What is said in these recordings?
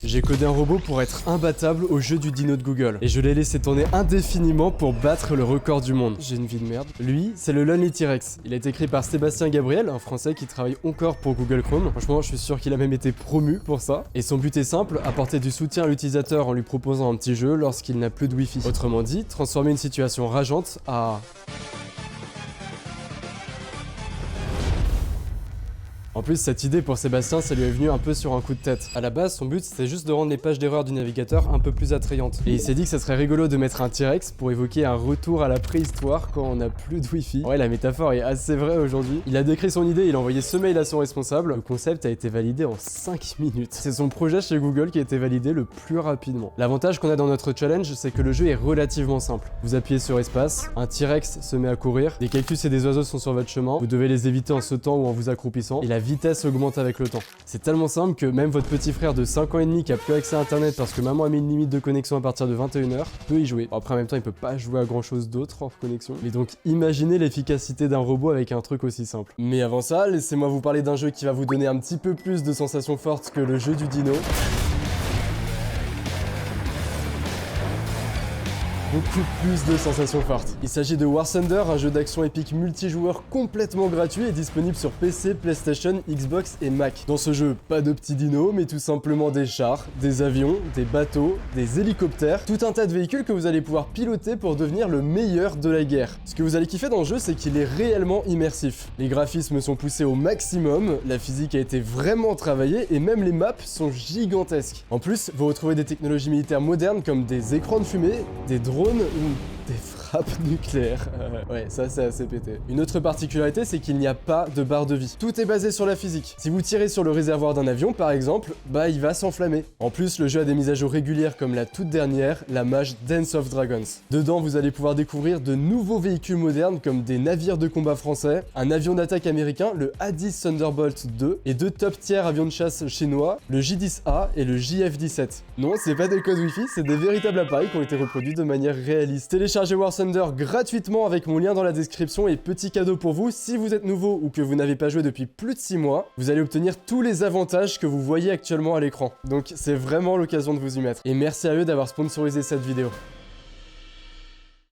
J'ai codé un robot pour être imbattable au jeu du dino de Google. Et je l'ai laissé tourner indéfiniment pour battre le record du monde. J'ai une vie de merde. Lui, c'est le Lonely T-Rex. Il a été créé par Sébastien Gabriel, un Français qui travaille encore pour Google Chrome. Franchement, je suis sûr qu'il a même été promu pour ça. Et son but est simple, apporter du soutien à l'utilisateur en lui proposant un petit jeu lorsqu'il n'a plus de Wi-Fi. Autrement dit, transformer une situation rageante à... En plus, cette idée pour Sébastien, ça lui est venu un peu sur un coup de tête. À la base, son but, c'était juste de rendre les pages d'erreur du navigateur un peu plus attrayantes. Et il s'est dit que ça serait rigolo de mettre un T-Rex pour évoquer un retour à la préhistoire quand on n'a plus de Wi-Fi. Ouais, la métaphore est assez vraie aujourd'hui. Il a décrit son idée, il a envoyé ce mail à son responsable. Le concept a été validé en 5 minutes. C'est son projet chez Google qui a été validé le plus rapidement. L'avantage qu'on a dans notre challenge, c'est que le jeu est relativement simple. Vous appuyez sur espace, un T-Rex se met à courir, des cactus et des oiseaux sont sur votre chemin, vous devez les éviter en sautant ou en vous accroupissant, et la vitesse augmente avec le temps. C'est tellement simple que même votre petit frère de 5 ans et demi qui a plus accès à internet parce que maman a mis une limite de connexion à partir de 21h peut y jouer. Après en même temps il peut pas jouer à grand chose d'autre hors connexion. Mais donc imaginez l'efficacité d'un robot avec un truc aussi simple. Mais avant ça, laissez-moi vous parler d'un jeu qui va vous donner un petit peu plus de sensations fortes que le jeu du dino. Beaucoup plus de sensations fortes. Il s'agit de War Thunder, un jeu d'action épique multijoueur complètement gratuit et disponible sur PC, PlayStation, Xbox et Mac. Dans ce jeu, pas de petits dinos, mais tout simplement des chars, des avions, des bateaux, des hélicoptères, tout un tas de véhicules que vous allez pouvoir piloter pour devenir le meilleur de la guerre. Ce que vous allez kiffer dans le jeu, c'est qu'il est réellement immersif. Les graphismes sont poussés au maximum, la physique a été vraiment travaillée et même les maps sont gigantesques. En plus, vous retrouvez des technologies militaires modernes comme des écrans de fumée, des drones ou des frappes nucléaires. Ouais, ça c'est assez pété. Une autre particularité, c'est qu'il n'y a pas de barre de vie. Tout est basé sur la physique. Si vous tirez sur le réservoir d'un avion, par exemple, bah il va s'enflammer. En plus, le jeu a des mises à jour régulières comme la toute dernière, la mage Dance of Dragons. Dedans, vous allez pouvoir découvrir de nouveaux véhicules modernes comme des navires de combat français, un avion d'attaque américain, le A-10 Thunderbolt 2, et 2 top tiers avions de chasse chinois, le J-10A et le JF-17. Non, c'est pas des codes Wi-Fi, c'est des véritables appareils qui ont été reproduits de manière réaliste. Téléchargez War Thunder gratuitement avec mon lien dans la description et petit cadeau pour vous, si vous êtes nouveau ou que vous n'avez pas joué depuis plus de 6 mois, vous allez obtenir tous les avantages que vous voyez actuellement à l'écran. Donc c'est vraiment l'occasion de vous y mettre. Et merci à eux d'avoir sponsorisé cette vidéo.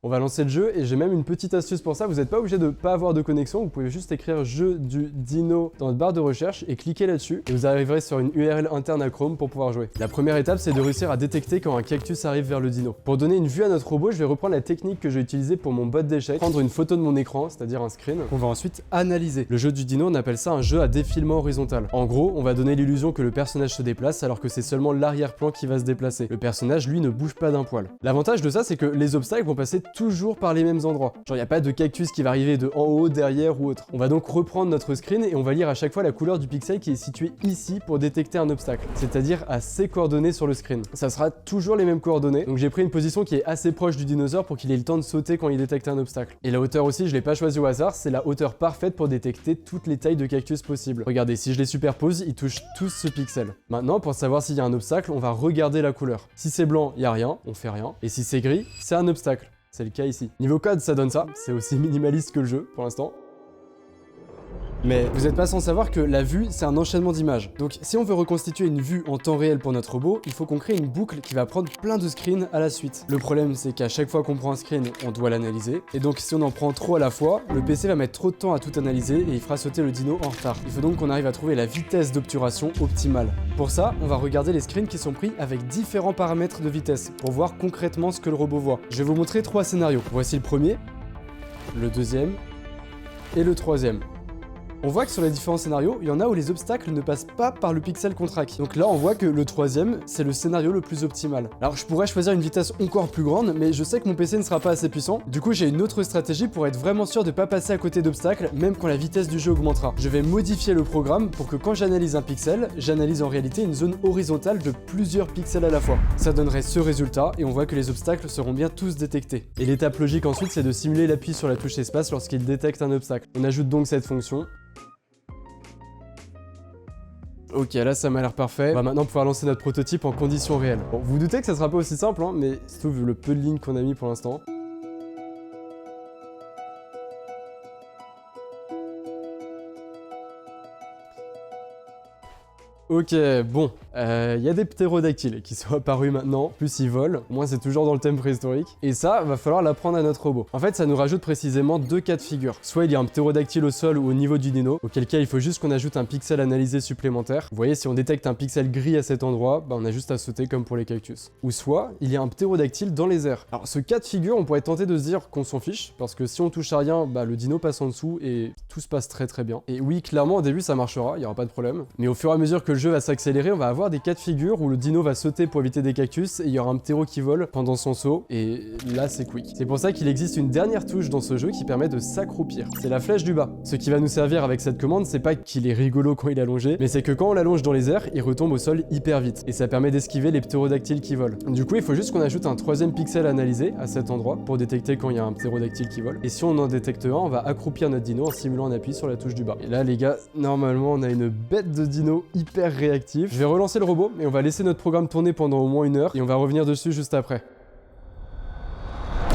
On va lancer le jeu et j'ai même une petite astuce pour ça, vous n'êtes pas obligé de pas avoir de connexion, vous pouvez juste écrire jeu du dino dans votre barre de recherche et cliquer là-dessus et vous arriverez sur une URL interne à Chrome pour pouvoir jouer. La première étape, c'est de réussir à détecter quand un cactus arrive vers le dino. Pour donner une vue à notre robot, je vais reprendre la technique que j'ai utilisée pour mon bot d'échecs, prendre une photo de mon écran, c'est-à-dire un screen, qu'on va ensuite analyser. Le jeu du dino, on appelle ça un jeu à défilement horizontal. En gros, on va donner l'illusion que le personnage se déplace alors que c'est seulement l'arrière-plan qui va se déplacer. Le personnage, lui, ne bouge pas d'un poil. L'avantage de ça, c'est que les obstacles vont passer toujours par les mêmes endroits. Genre, il n'y a pas de cactus qui va arriver de en haut, derrière ou autre. On va donc reprendre notre screen et on va lire à chaque fois la couleur du pixel qui est situé ici pour détecter un obstacle, c'est-à-dire à ces coordonnées sur le screen. Ça sera toujours les mêmes coordonnées, donc j'ai pris une position qui est assez proche du dinosaure pour qu'il ait le temps de sauter quand il détecte un obstacle. Et la hauteur aussi, je l'ai pas choisi au hasard, c'est la hauteur parfaite pour détecter toutes les tailles de cactus possibles. Regardez, si je les superpose, ils touchent tous ce pixel. Maintenant, pour savoir s'il y a un obstacle, on va regarder la couleur. Si c'est blanc, il n'y a rien, on fait rien. Et si c'est gris, c'est un obstacle. C'est le cas ici. Niveau code, ça donne ça. C'est aussi minimaliste que le jeu, pour l'instant. Mais vous n'êtes pas sans savoir que la vue, c'est un enchaînement d'images. Donc si on veut reconstituer une vue en temps réel pour notre robot, il faut qu'on crée une boucle qui va prendre plein de screens à la suite. Le problème, c'est qu'à chaque fois qu'on prend un screen, on doit l'analyser. Et donc si on en prend trop à la fois, le PC va mettre trop de temps à tout analyser et il fera sauter le dino en retard. Il faut donc qu'on arrive à trouver la vitesse d'obturation optimale. Pour ça, on va regarder les screens qui sont pris avec différents paramètres de vitesse pour voir concrètement ce que le robot voit. Je vais vous montrer 3 scénarios. Voici le premier, le deuxième et le troisième. On voit que sur les différents scénarios, il y en a où les obstacles ne passent pas par le pixel qu'on traque. Donc là, on voit que le troisième, c'est le scénario le plus optimal. Alors, je pourrais choisir une vitesse encore plus grande, mais je sais que mon PC ne sera pas assez puissant. Du coup, j'ai une autre stratégie pour être vraiment sûr de pas passer à côté d'obstacles, même quand la vitesse du jeu augmentera. Je vais modifier le programme pour que quand j'analyse un pixel, j'analyse en réalité une zone horizontale de plusieurs pixels à la fois. Ça donnerait ce résultat, et on voit que les obstacles seront bien tous détectés. Et l'étape logique ensuite, c'est de simuler l'appui sur la touche espace lorsqu'il détecte un obstacle. On ajoute donc cette fonction. Ok, là ça m'a l'air parfait. On va maintenant pouvoir lancer notre prototype en conditions réelles. Bon, vous vous doutez que ça sera pas aussi simple, hein, mais surtout vu le peu de lignes qu'on a mis pour l'instant. Ok, bon. Il y a des ptérodactyles qui sont apparus maintenant, plus ils volent, au moins c'est toujours dans le thème préhistorique, et ça, va falloir l'apprendre à notre robot. En fait, ça nous rajoute précisément deux cas de figure. Soit il y a un ptérodactyle au sol ou au niveau du dino, auquel cas il faut juste qu'on ajoute un pixel analysé supplémentaire. Vous voyez, si on détecte un pixel gris à cet endroit, bah on a juste à sauter comme pour les cactus. Ou soit, il y a un ptérodactyle dans les airs. Alors ce cas de figure, on pourrait tenter de se dire qu'on s'en fiche, parce que si on touche à rien, bah le dino passe en dessous et tout se passe très bien. Et oui, clairement au début ça marchera, il y aura pas de problème. Mais au fur et à mesure que le jeu va s'accélérer, on va avoir des cas de figure où le dino va sauter pour éviter des cactus et il y aura un ptéro qui vole pendant son saut, et là c'est quick. C'est pour ça qu'il existe une dernière touche dans ce jeu qui permet de s'accroupir. C'est la flèche du bas. Ce qui va nous servir avec cette commande, c'est pas qu'il est rigolo quand il est allongé, mais c'est que quand on l'allonge dans les airs, il retombe au sol hyper vite. Et ça permet d'esquiver les ptérodactyles qui volent. Du coup, il faut juste qu'on ajoute un troisième pixel analysé à cet endroit pour détecter quand il y a un ptérodactyle qui vole. Et si on en détecte un, on va accroupir notre dino en simulant un appui sur la touche du bas. Et là, les gars, normalement, on a une bête de dino hyper réactif. Je vais relancer le robot et on va laisser notre programme tourner pendant au moins 1 heure et on va revenir dessus juste après.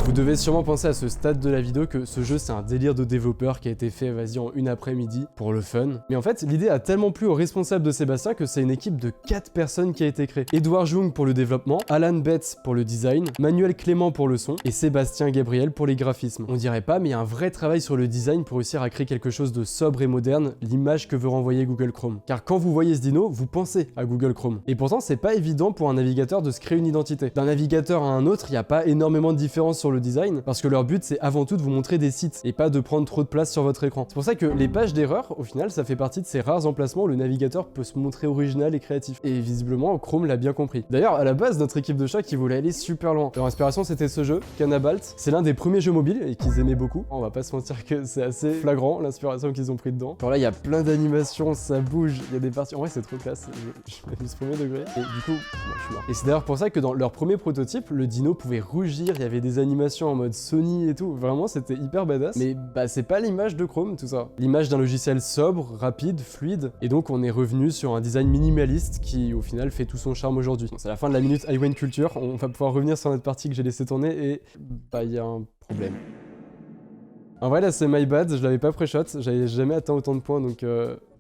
Vous devez sûrement penser à ce stade de la vidéo que ce jeu c'est un délire de développeur qui a été fait vas-y en une après-midi pour le fun. Mais en fait l'idée a tellement plu au responsable de Sébastien que c'est une équipe de 4 personnes qui a été créée. Edouard Jung pour le développement, Alan Betts pour le design, Manuel Clément pour le son et Sébastien Gabriel pour les graphismes. On dirait pas mais il y a un vrai travail sur le design pour réussir à créer quelque chose de sobre et moderne, l'image que veut renvoyer Google Chrome. Car quand vous voyez ce dino, vous pensez à Google Chrome. Et pourtant c'est pas évident pour un navigateur de se créer une identité. D'un navigateur à un autre, il n'y a pas énormément de différence sur le design parce que leur but c'est avant tout de vous montrer des sites et pas de prendre trop de place sur votre écran. C'est pour ça que les pages d'erreur, au final, ça fait partie de ces rares emplacements où le navigateur peut se montrer original et créatif. Et visiblement, Chrome l'a bien compris. D'ailleurs, à la base, notre équipe de chat qui voulait aller super loin. Leur inspiration, c'était ce jeu, Canabalt. C'est l'un des premiers jeux mobiles et qu'ils aimaient beaucoup. On va pas se mentir que c'est assez flagrant l'inspiration qu'ils ont pris dedans. Alors là, il y a plein d'animations, ça bouge, il y a des parties. En vrai, c'est trop classe. Je m'amuse premier degré. Et du coup, moi, je suis mort. Et c'est d'ailleurs pour ça que dans leur premier prototype, le dino pouvait rougir, il y avait des animations en mode Sony et tout, vraiment c'était hyper badass. Mais bah c'est pas l'image de Chrome tout ça. L'image d'un logiciel sobre, rapide, fluide, et donc on est revenu sur un design minimaliste qui au final fait tout son charme aujourd'hui. Bon, c'est la fin de la minute Iwan Culture, on va pouvoir revenir sur notre partie que j'ai laissé tourner et bah il y a un problème. En vrai là c'est my bad, je l'avais pas pré-shot, j'avais jamais atteint autant de points donc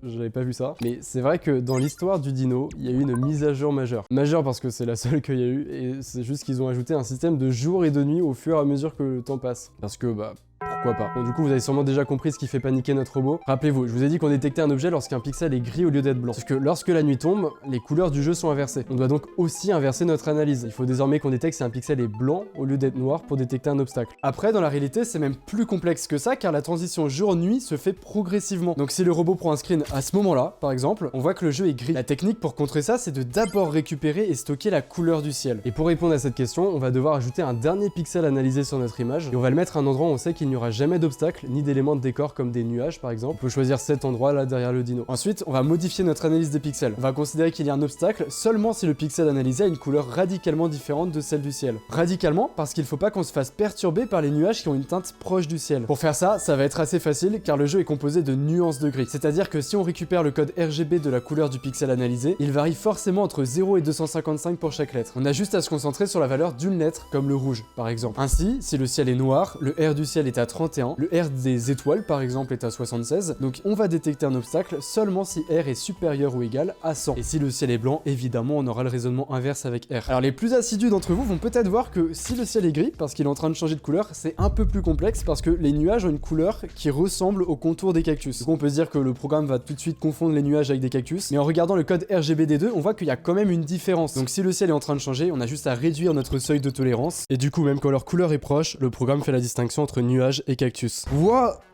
j'avais pas vu ça. Mais c'est vrai que dans l'histoire du dino, il y a eu une mise à jour majeure. Majeure parce que c'est la seule qu'il y a eu et c'est juste qu'ils ont ajouté un système de jour et de nuit au fur et à mesure que le temps passe. Parce que bah pourquoi pas. Bon du coup vous avez sûrement déjà compris ce qui fait paniquer notre robot. Rappelez-vous, je vous ai dit qu'on détectait un objet lorsqu'un pixel est gris au lieu d'être blanc. Sauf que lorsque la nuit tombe, les couleurs du jeu sont inversées. On doit donc aussi inverser notre analyse. Il faut désormais qu'on détecte si un pixel est blanc au lieu d'être noir pour détecter un obstacle. Après dans la réalité c'est même plus complexe que ça car la transition jour-nuit se fait progressivement. Donc si le robot prend un screen à ce moment-là, par exemple, on voit que le jeu est gris. La technique pour contrer ça c'est de d'abord récupérer et stocker la couleur du ciel. Et pour répondre à cette question, on va devoir ajouter un dernier pixel analysé sur notre image et on va le mettre à un endroit où on sait qu'il n'y aura jamais d'obstacle ni d'éléments de décor comme des nuages par exemple. On peut choisir cet endroit là derrière le dino. Ensuite, on va modifier notre analyse des pixels. On va considérer qu'il y a un obstacle seulement si le pixel analysé a une couleur radicalement différente de celle du ciel. Radicalement parce qu'il faut pas qu'on se fasse perturber par les nuages qui ont une teinte proche du ciel. Pour faire ça, ça va être assez facile car le jeu est composé de nuances de gris. C'est-à-dire que si on récupère le code RGB de la couleur du pixel analysé, il varie forcément entre 0 et 255 pour chaque lettre. On a juste à se concentrer sur la valeur d'une lettre comme le rouge par exemple. Ainsi, si le ciel est noir, le R du ciel est à 31, le R des étoiles par exemple est à 76, donc on va détecter un obstacle seulement si R est supérieur ou égal à 100. Et si le ciel est blanc, évidemment on aura le raisonnement inverse avec R. Alors les plus assidus d'entre vous vont peut-être voir que si le ciel est gris, parce qu'il est en train de changer de couleur, c'est un peu plus complexe parce que les nuages ont une couleur qui ressemble au contour des cactus. Donc on peut se dire que le programme va tout de suite confondre les nuages avec des cactus, mais en regardant le code RGBD2, on voit qu'il y a quand même une différence. Donc si le ciel est en train de changer, on a juste à réduire notre seuil de tolérance, et du coup même quand leur couleur est proche, le programme fait la distinction entre nuages et cactus.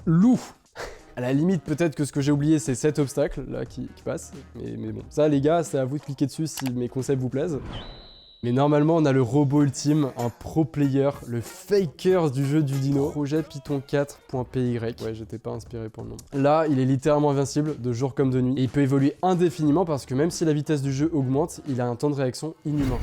Loup. À la limite, peut-être que ce que j'ai oublié, c'est cet obstacle là qui passe. Mais bon, ça les gars, c'est à vous de cliquer dessus si mes concepts vous plaisent. Mais normalement, on a le robot ultime, un pro player, le faker du jeu du dino. Projet Python 4.py. Ouais, j'étais pas inspiré pour le nom. Là, il est littéralement invincible, de jour comme de nuit. Et il peut évoluer indéfiniment parce que même si la vitesse du jeu augmente, il a un temps de réaction inhumain.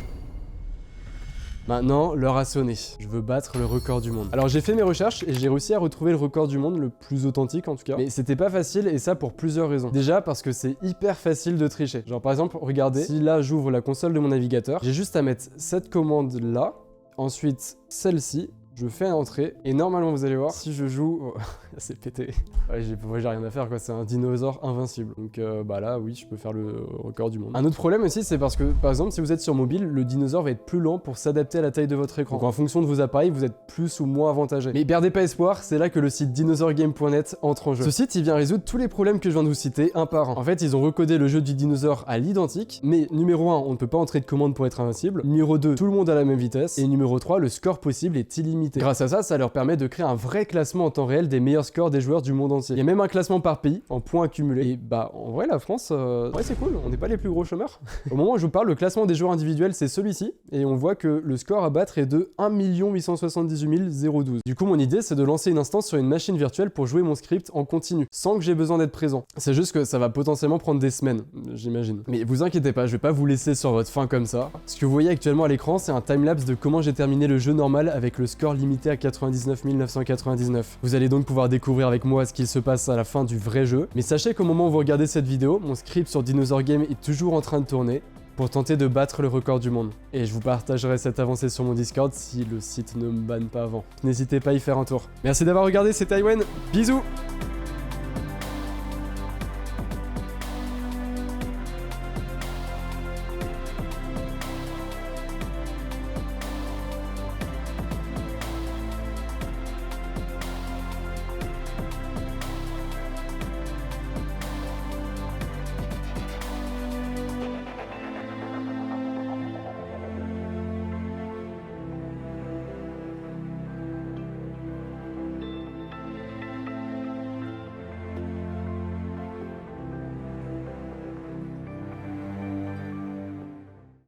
Maintenant, l'heure a sonné. Je veux battre le record du monde. Alors j'ai fait mes recherches et j'ai réussi à retrouver le record du monde, le plus authentique en tout cas. Mais c'était pas facile et ça pour plusieurs raisons. Déjà parce que c'est hyper facile de tricher. Genre par exemple, regardez, si là j'ouvre la console de mon navigateur, j'ai juste à mettre cette commande là, ensuite celle-ci, Je fais une entrée et normalement vous allez voir, si je joue... Oh, c'est pété. Ouais, j'ai rien à faire quoi, c'est un dinosaure invincible. Donc bah là oui, je peux faire le record du monde. Un autre problème aussi, c'est parce que par exemple si vous êtes sur mobile, le dinosaure va être plus lent pour s'adapter à la taille de votre écran. Donc en fonction de vos appareils, vous êtes plus ou moins avantagé. Mais perdez pas espoir, c'est là que le site dinosaurgame.net entre en jeu. Ce site il vient résoudre tous les problèmes que je viens de vous citer un par un. En fait ils ont recodé le jeu du dinosaure à l'identique, mais numéro 1, on ne peut pas entrer de commande pour être invincible. Numéro 2, tout le monde a la même vitesse. Et numéro 3, le score possible est illimité. Grâce à ça, ça leur permet de créer un vrai classement en temps réel des meilleurs scores des joueurs du monde entier. Il y a même un classement par pays, en points accumulés. Et bah, en vrai, la France, ouais, c'est cool, on n'est pas les plus gros chômeurs. Au moment où je vous parle, le classement des joueurs individuels, c'est celui-ci. Et on voit que le score à battre est de 1 878 012. Du coup, mon idée, c'est de lancer une instance sur une machine virtuelle pour jouer mon script en continu, sans que j'ai besoin d'être présent. C'est juste que ça va potentiellement prendre des semaines, j'imagine. Mais vous inquiétez pas, je vais pas vous laisser sur votre faim comme ça. Ce que vous voyez actuellement à l'écran, c'est un timelapse de comment j'ai terminé le jeu normal avec le score limité à 99 999. Vous allez donc pouvoir découvrir avec moi ce qu'il se passe à la fin du vrai jeu. Mais sachez qu'au moment où vous regardez cette vidéo, mon script sur Dinosaur Game est toujours en train de tourner pour tenter de battre le record du monde. Et je vous partagerai cette avancée sur mon Discord si le site ne me banne pas avant. N'hésitez pas à y faire un tour. Merci d'avoir regardé, c'est Taïwan, bisous!